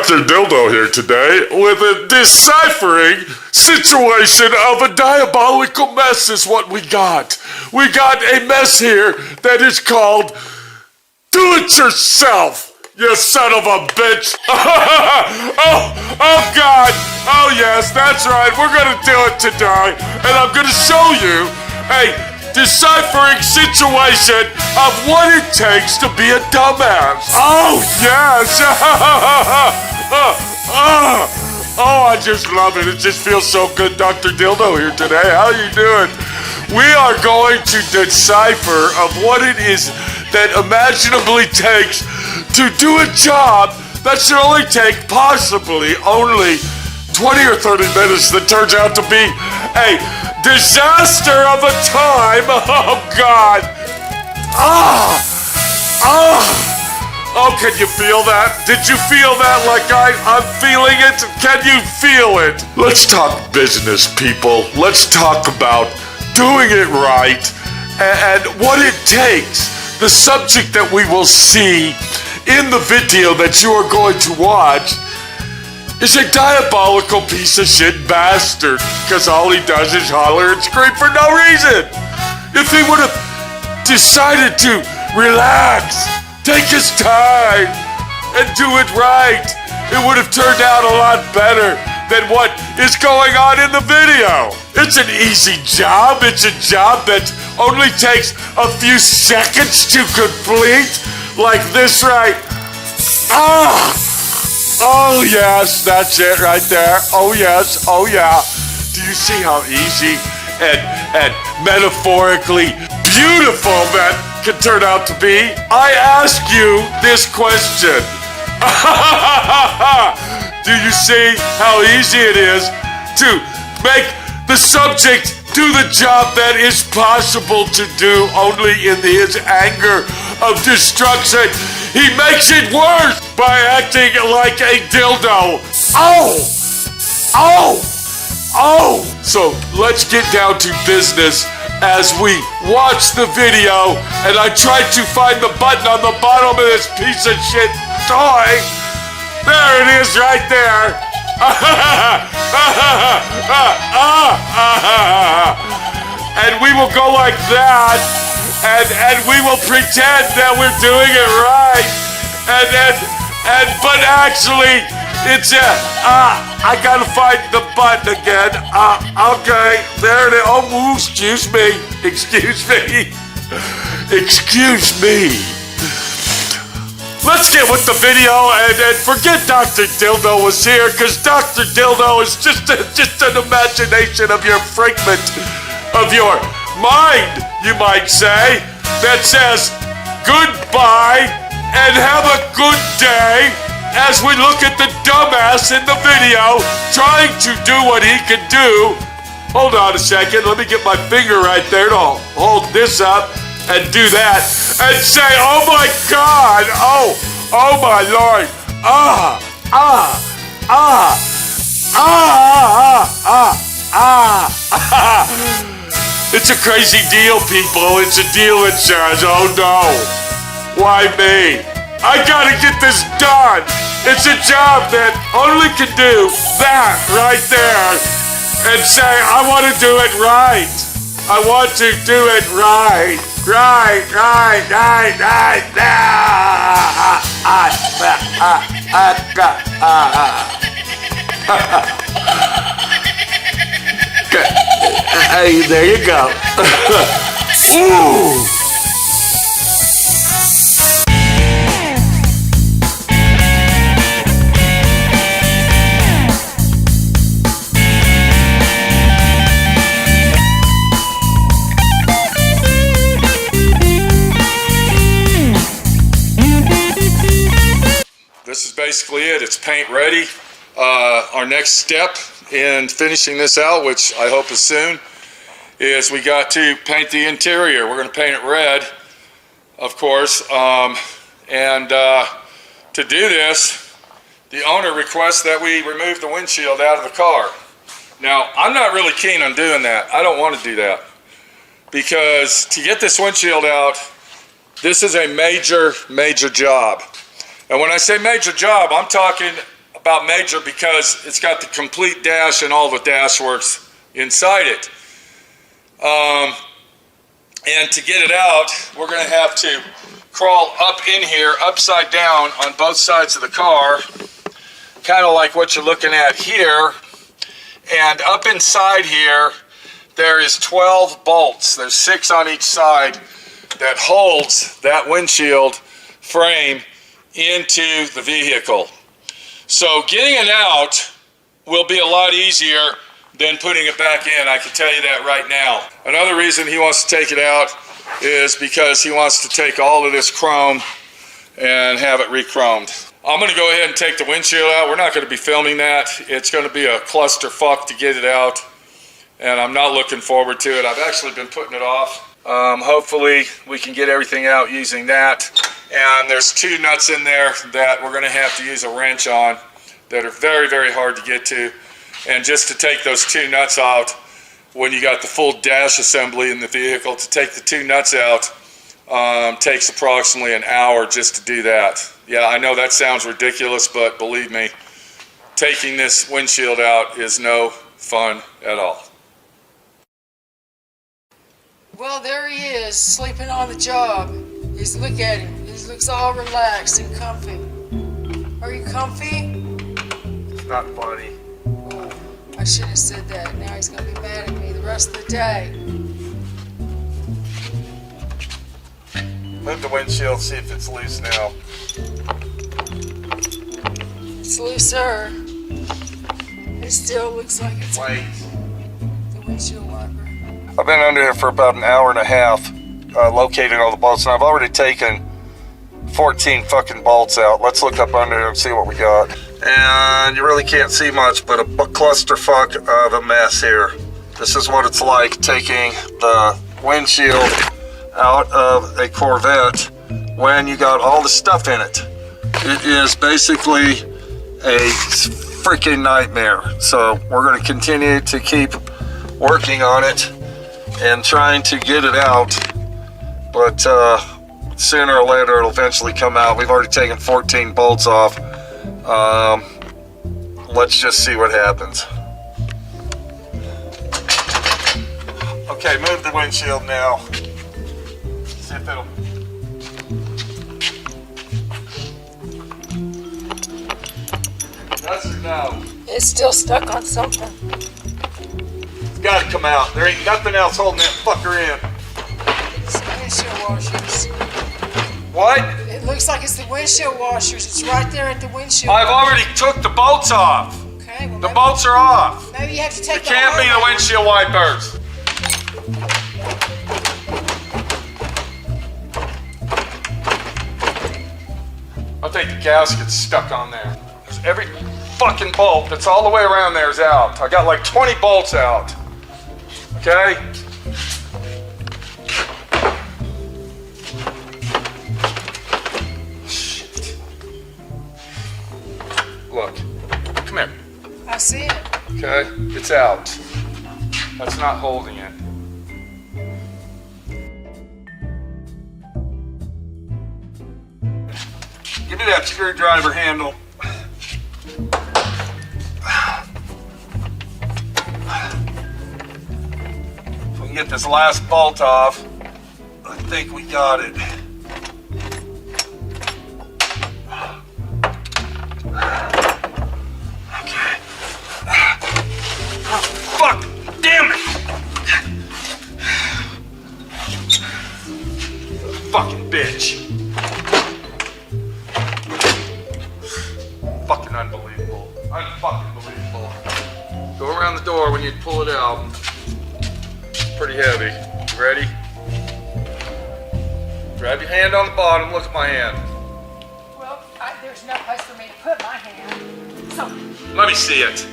Dr. Dildo here today with a deciphering situation of a diabolical mess is what we got. We got a mess here that is called Do It Yourself, you son of a bitch. oh God. Oh yes, that's right. We're gonna do it today. And I'm gonna show you a deciphering situation of what it takes to be a dumbass. Oh yes. Oh, I just love it. It just feels so good. Dr. Dildo here today. How you doing? We are going to decipher of what it is that imaginably takes to do a job that should only take possibly only 20 or 30 minutes that turns out to be a disaster of a time. Oh God. Oh, can you feel that? Did you feel that like I'm feeling it? Can you feel it? Let's talk business, people. Let's talk about doing it right and what it takes. The subject that we will see in the video that you are going to watch is a diabolical piece of shit bastard, because all he does is holler and scream for no reason. If he would have decided to relax, take his time, and do it right, it would have turned out a lot better than what is going on in the video. It's an easy job. It's a job that only takes a few seconds to complete, like this right. Oh yes, that's it right there. Oh yes, oh yeah. Do you see how easy and metaphorically beautiful that can turn out to be? I ask you this question. Do you see how easy it is to make the subject do the job that is possible to do only in his anger of destruction? He makes it worse by acting like a dildo. Oh! So let's get down to business as we watch the video, and I try to find the button on the bottom of this piece of shit toy. There it is right there. And we will go like that, and we will pretend that we're doing it right, but actually it's I gotta find the button again. Okay, there it is. Oh, excuse me. Let's get with the video and forget Dr. Dildo was here, because Dr. Dildo is just an imagination of your figment of your mind, you might say, that says goodbye and have a good day as we look at the dumbass in the video trying to do what he can do. Hold on a second, let me get my finger right there to hold this up and do that and say, oh my God, oh my Lord, It's a crazy deal, people. It's a deal that says, oh no, why me? I gotta get this done. It's a job that only can do that right there and say, I want to do it right. I want to do it right. Right. Hey, there you go. Ooh. This is basically it. It's paint ready. Our next step in finishing this out, which I hope is soon, is we got to paint the interior. We're going to paint it red, of course. To do this, the owner requests that we remove the windshield out of the car. Now, I'm not really keen on doing that. I don't want to do that, because to get this windshield out, this is a major job. And when I say major job, I'm talking about major because it's got the complete dash and all the dash works inside it. And to get it out, we're going to have to crawl up in here upside down on both sides of the car, kind of like what you're looking at here. And up inside here, there is 12 bolts. There's 6 on each side that holds that windshield frame into the vehicle. So getting it out will be a lot easier than putting it back in. I can tell you that right now. Another reason he wants to take it out is because he wants to take all of this chrome and have it re-chromed. I'm going to go ahead and take the windshield out. We're not going to be filming that. It's going to be a clusterfuck to get it out, and I'm not looking forward to it. I've actually been putting it off. Hopefully we can get everything out using that. And there's 2 nuts in there that we're going to have to use a wrench on that are very, very hard to get to. And just to take those 2 nuts out, when you got the full dash assembly in the vehicle, to take the 2 nuts out takes approximately an hour just to do that. Yeah, I know that sounds ridiculous, but believe me, taking this windshield out is no fun at all. Well, there he is, sleeping on the job. Look at him. He looks all relaxed and comfy. Are you comfy? It's not funny. Oh, I shouldn't have said that. Now he's going to be mad at me the rest of the day. Move the windshield, see if it's loose now. It's looser. It still looks like it's Wait. the windshield wiper. I've been under here for about an hour and a half, locating all the bolts, and I've already taken 14 fucking bolts out. Let's look up under here and see what we got. And you really can't see much, but a clusterfuck of a mess here. This is what it's like taking the windshield out of a Corvette when you got all the stuff in it. It is basically a freaking nightmare. So we're going to continue to keep working on it and trying to get it out, but sooner or later it'll eventually come out. We've already taken 14 bolts off. Let's just see what happens. Okay, move the windshield now. See if it'll... Yes or no? It's still stuck on something. It's got to come out. There ain't nothing else holding that fucker in. It's the windshield washers. What? It looks like it's the windshield washers. It's right there at the windshield. I've already took the bolts off. Okay, well, The bolts are off. maybe you have to take It can't be the windshield wipers. I think the gasket's stuck on there. There's every fucking bolt that's all the way around there is out. I got like 20 bolts out. Okay? Shit. Look. Come here. I see it. Okay? It's out. That's not holding it. Give me that screwdriver handle. If we can get this last bolt off, I think we got it. Okay. Oh, fuck! Damn it! Fucking bitch. Fucking unbelievable. Unfucking believable. Go around the door when you pull it out. It's pretty heavy. You ready? Grab your hand on the bottom, look at my hand. Well, there's no place for me to put my hand. So, Let me see it.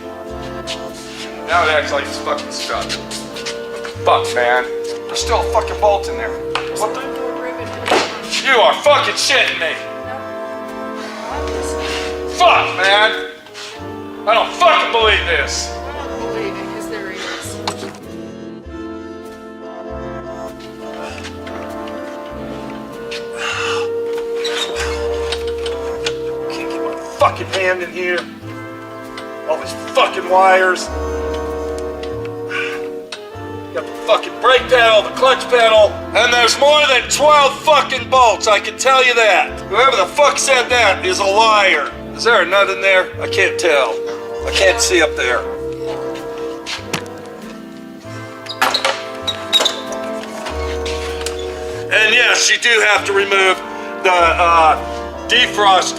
Now it acts like it's fucking stuck. Fuck, man. There's still a fucking bolt in there. What the? You are fucking shitting me. Fuck, man. I don't fucking believe this. I don't believe it, because there he is. Can't get my fucking hand in here. All these fucking wires. Got the fucking brake pedal, the clutch pedal, and there's more than 12 fucking bolts, I can tell you that. Whoever the fuck said that is a liar. Is there a nut in there? I can't tell. I can't see up there. And yes, you do have to remove the defrost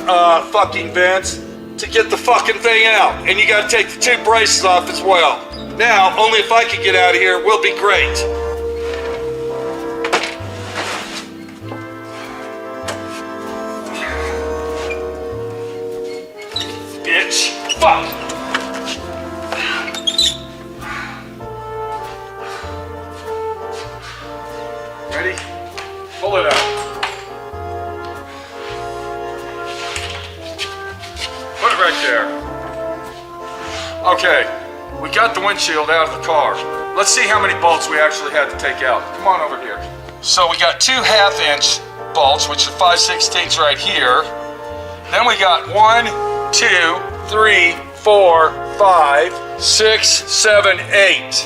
fucking vents to get the fucking thing out. And you gotta take the two braces off as well. Now, only if I can get out of here will be great. Bitch. Fuck. Ready? Pull it out. Put it right there. Okay. We got the windshield out of the car. Let's see how many bolts we actually had to take out. Come on over here. So we got 2 1/2-inch bolts, which are 5/16 right here. Then we got 1, 2, 3, 4, 5, 6, 7, 8.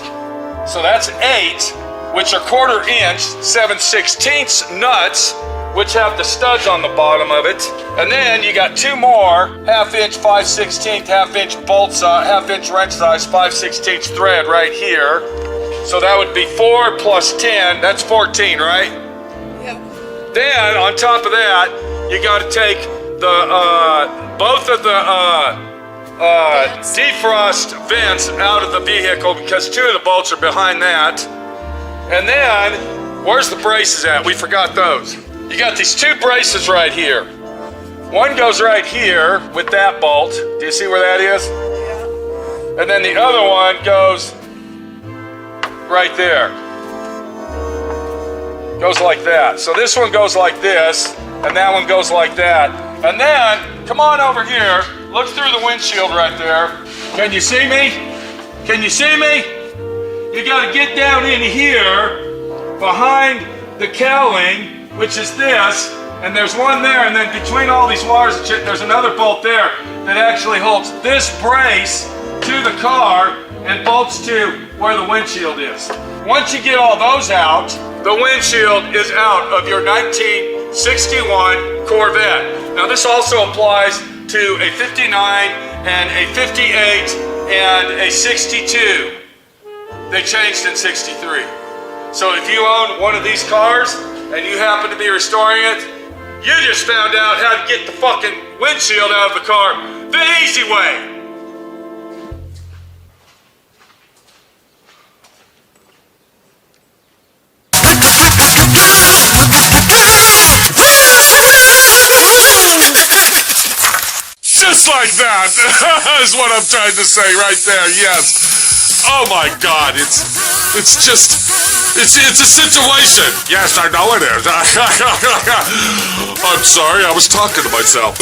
So that's 8, which are 1/4 inch, 7/16 nuts, which have the studs on the bottom of it. And then you got 2 more 1/2-inch, 5/16 1/2-inch bolts, 1/2-inch wrench size, 5/16 thread right here. So that would be 4 plus 10, that's 14, right? Yep. Then on top of that, you got to take the both of the defrost vents out of the vehicle because 2 of the bolts are behind that. And then, where's the braces at? We forgot those. You got these 2 braces right here. One goes right here with that bolt. Do you see where that is? Yeah. And then the other one goes right there. Goes like that. So this one goes like this, and that one goes like that. And then, come on over here. Look through the windshield right there. Can you see me? Can you see me? You gotta get down in here behind the cowling, which is this, and there's one there, and then between all these wires and shit, there's another bolt there that actually holds this brace to the car and bolts to where the windshield is. Once you get all those out, the windshield is out of your 1961 Corvette. Now this also applies to a 59 and a 58 and a 62. They changed in 63. So if you own one of these cars and you happen to be restoring it, you just found out how to get the fucking windshield out of the car the easy way. Just like that is what I'm trying to say right there. Yes. Oh my God! It's a situation. Yes, I know it is. I'm sorry. I was talking to myself.